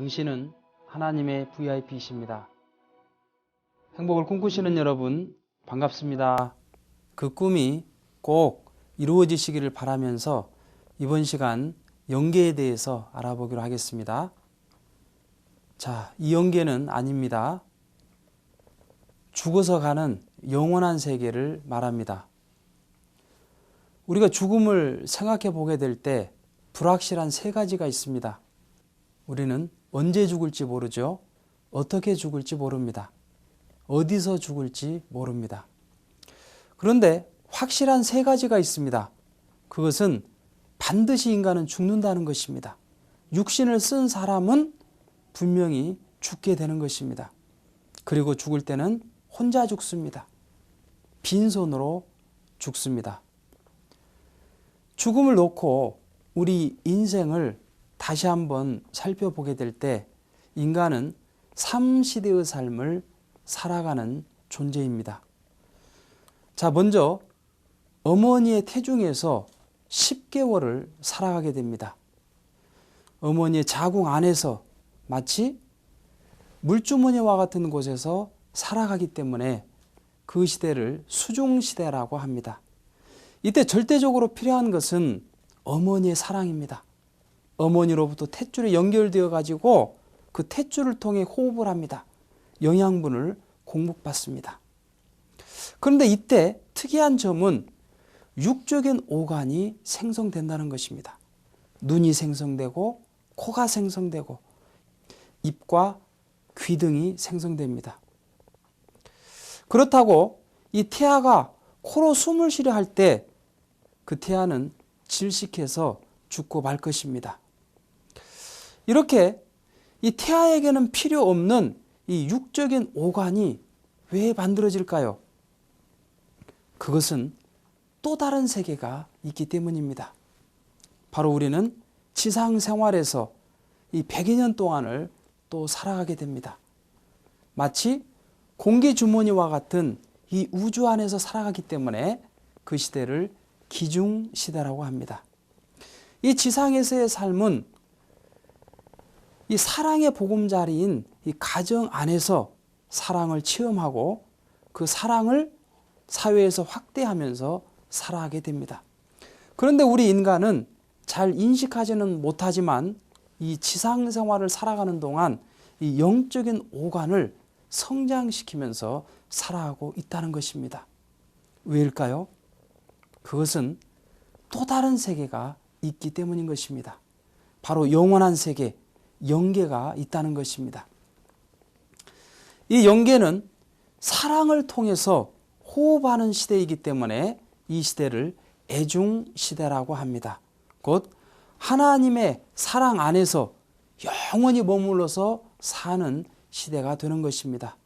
당신은 하나님의 VIP이십니다. 행복을 꿈꾸시는 여러분 반갑습니다. 그 꿈이 꼭 이루어지시기를 바라면서 이번 시간 영계에 대해서 알아보기로 하겠습니다. 자, 이 영계는 아닙니다. 죽어서 가는 영원한 세계를 말합니다. 우리가 죽음을 생각해 보게 될 때 불확실한 세 가지가 있습니다. 우리는 언제 죽을지 모르죠. 어떻게 죽을지 모릅니다. 어디서 죽을지 모릅니다. 그런데 확실한 세 가지가 있습니다. 그것은 반드시 인간은 죽는다는 것입니다. 육신을 쓴 사람은 분명히 죽게 되는 것입니다. 그리고 죽을 때는 혼자 죽습니다. 빈손으로 죽습니다. 죽음을 놓고 우리 인생을 다시 한번 살펴보게 될 때 인간은 3시대의 삶을 살아가는 존재입니다. 자, 먼저 어머니의 태중에서 10개월을 살아가게 됩니다. 어머니의 자궁 안에서 마치 물주머니와 같은 곳에서 살아가기 때문에 그 시대를 수중시대라고 합니다. 이때 절대적으로 필요한 것은 어머니의 사랑입니다. 어머니로부터 탯줄이 연결되어 가지고 그 탯줄을 통해 호흡을 합니다. 영양분을 공급받습니다. 그런데 이때 특이한 점은 육적인 오간이 생성된다는 것입니다. 눈이 생성되고 코가 생성되고 입과 귀 등이 생성됩니다. 그렇다고 이 태아가 코로 숨을 쉬려 할 때 그 태아는 질식해서 죽고 말 것입니다. 이렇게 이 태아에게는 필요 없는 이 육적인 오간이 왜 만들어질까요? 그것은 또 다른 세계가 있기 때문입니다. 바로 우리는 지상 생활에서 이 100여 년 동안을 또 살아가게 됩니다. 마치 공기 주머니와 같은 이 우주 안에서 살아가기 때문에 그 시대를 기중시대라고 합니다. 이 지상에서의 삶은 이 사랑의 보금자리인 이 가정 안에서 사랑을 체험하고 그 사랑을 사회에서 확대하면서 살아가게 됩니다. 그런데 우리 인간은 잘 인식하지는 못하지만 이 지상 생활을 살아가는 동안 이 영적인 오간을 성장시키면서 살아가고 있다는 것입니다. 왜일까요? 그것은 또 다른 세계가 있기 때문인 것입니다. 바로 영원한 세계, 영계가 있다는 것입니다. 이 영계는 사랑을 통해서 호흡하는 시대이기 때문에 이 시대를 애중시대라고 합니다. 곧 하나님의 사랑 안에서 영원히 머물러서 사는 시대가 되는 것입니다.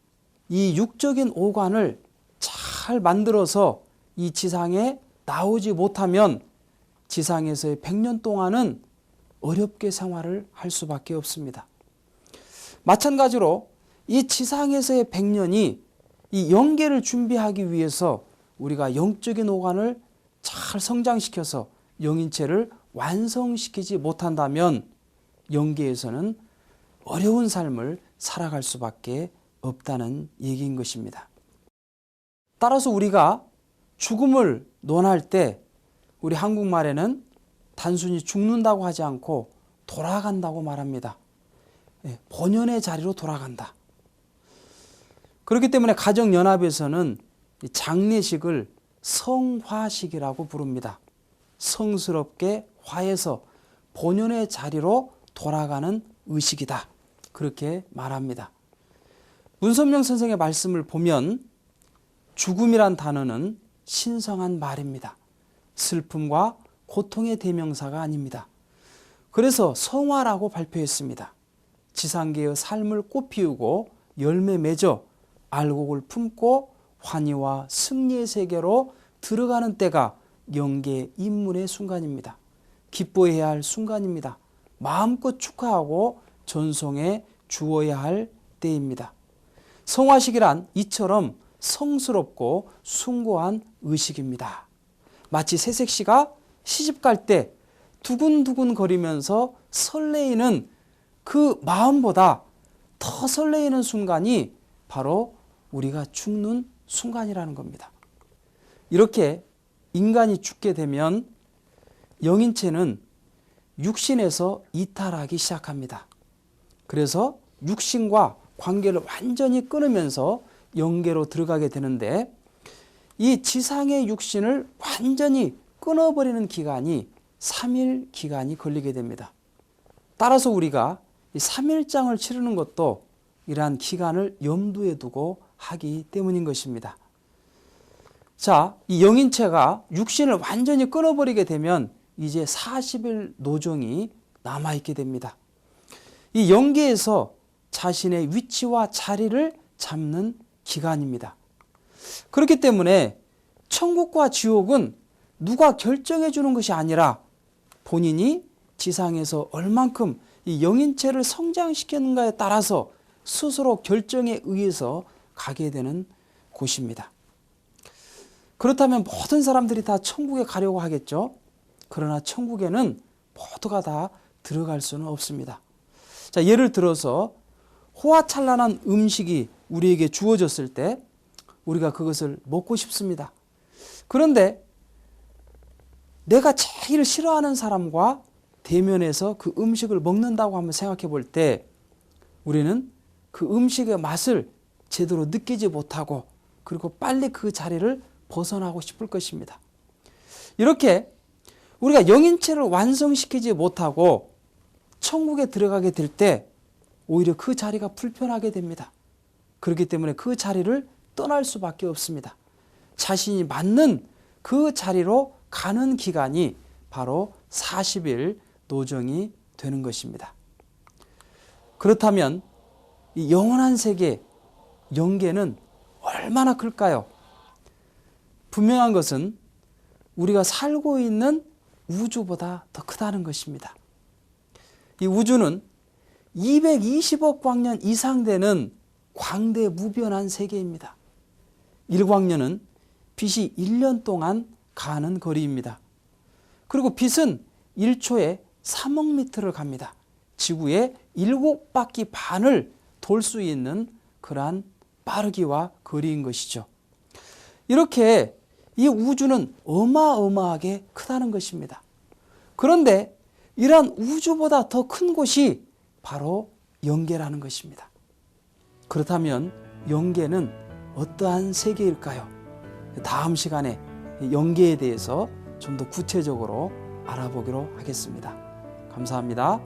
이 육적인 오간을 잘 만들어서 이 지상에 나오지 못하면 지상에서의 100년 동안은 어렵게 생활을 할 수밖에 없습니다. 마찬가지로 이 지상에서의 100년이 이 영계를 준비하기 위해서 우리가 영적인 오간을 잘 성장시켜서 영인체를 완성시키지 못한다면 영계에서는 어려운 삶을 살아갈 수밖에 없다는 얘기인 것입니다. 따라서 우리가 죽음을 논할 때 우리 한국말에는 단순히 죽는다고 하지 않고 돌아간다고 말합니다. 본연의 자리로 돌아간다. 그렇기 때문에 가정연합에서는 장례식을 성화식이라고 부릅니다. 성스럽게 화해서 본연의 자리로 돌아가는 의식이다. 그렇게 말합니다. 문선명 선생의 말씀을 보면 죽음이란 단어는 신성한 말입니다. 슬픔과 고통의 대명사가 아닙니다. 그래서 성화라고 발표했습니다. 지상계의 삶을 꽃피우고 열매 맺어 알곡을 품고 환희와 승리의 세계로 들어가는 때가 영계 입문의 순간입니다. 기뻐해야 할 순간입니다. 마음껏 축하하고 전송해 주어야 할 때입니다. 성화식이란 이처럼 성스럽고 숭고한 의식입니다. 마치 새색시가 시집갈 때 두근두근 거리면서 설레이는 그 마음보다 더 설레이는 순간이 바로 우리가 죽는 순간이라는 겁니다. 이렇게 인간이 죽게 되면 영인체는 육신에서 이탈하기 시작합니다. 그래서 육신과 관계를 완전히 끊으면서 영계로 들어가게 되는데, 이 지상의 육신을 완전히 끊어버리는 기간이 3일 기간이 걸리게 됩니다. 따라서 우리가 이 3일장을 치르는 것도 이러한 기간을 염두에 두고 하기 때문인 것입니다. 자, 이 영인체가 육신을 완전히 끊어버리게 되면 이제 40일 노정이 남아있게 됩니다. 이 영계에서 자신의 위치와 자리를 잡는 기간입니다. 그렇기 때문에 천국과 지옥은 누가 결정해 주는 것이 아니라 본인이 지상에서 얼만큼 이 영인체를 성장시켰는가에 따라서 스스로 결정에 의해서 가게 되는 곳입니다. 그렇다면 모든 사람들이 다 천국에 가려고 하겠죠. 그러나 천국에는 모두가 다 들어갈 수는 없습니다. 자, 예를 들어서 호화찬란한 음식이 우리에게 주어졌을 때 우리가 그것을 먹고 싶습니다. 그런데 내가 제일 싫어하는 사람과 대면해서 그 음식을 먹는다고 한번 생각해 볼 때 우리는 그 음식의 맛을 제대로 느끼지 못하고 그리고 빨리 그 자리를 벗어나고 싶을 것입니다. 이렇게 우리가 영인체를 완성시키지 못하고 천국에 들어가게 될 때 오히려 그 자리가 불편하게 됩니다. 그렇기 때문에 그 자리를 떠날 수밖에 없습니다. 자신이 맞는 그 자리로 가는 기간이 바로 40일 노정이 되는 것입니다. 그렇다면 이 영원한 세계, 영계는 얼마나 클까요? 분명한 것은 우리가 살고 있는 우주보다 더 크다는 것입니다. 이 우주는 220억 광년 이상 되는 광대무변한 세계입니다. 1광년은 빛이 1년 동안 가는 거리입니다. 그리고 빛은 1초에 3억 미터를 갑니다. 지구의 7바퀴 반을 돌 수 있는 그러한 빠르기와 거리인 것이죠. 이렇게 이 우주는 어마어마하게 크다는 것입니다. 그런데 이러한 우주보다 더 큰 곳이 바로 영계라는 것입니다. 그렇다면 영계는 어떠한 세계일까요? 다음 시간에 영계에 대해서 좀 더 구체적으로 알아보기로 하겠습니다. 감사합니다.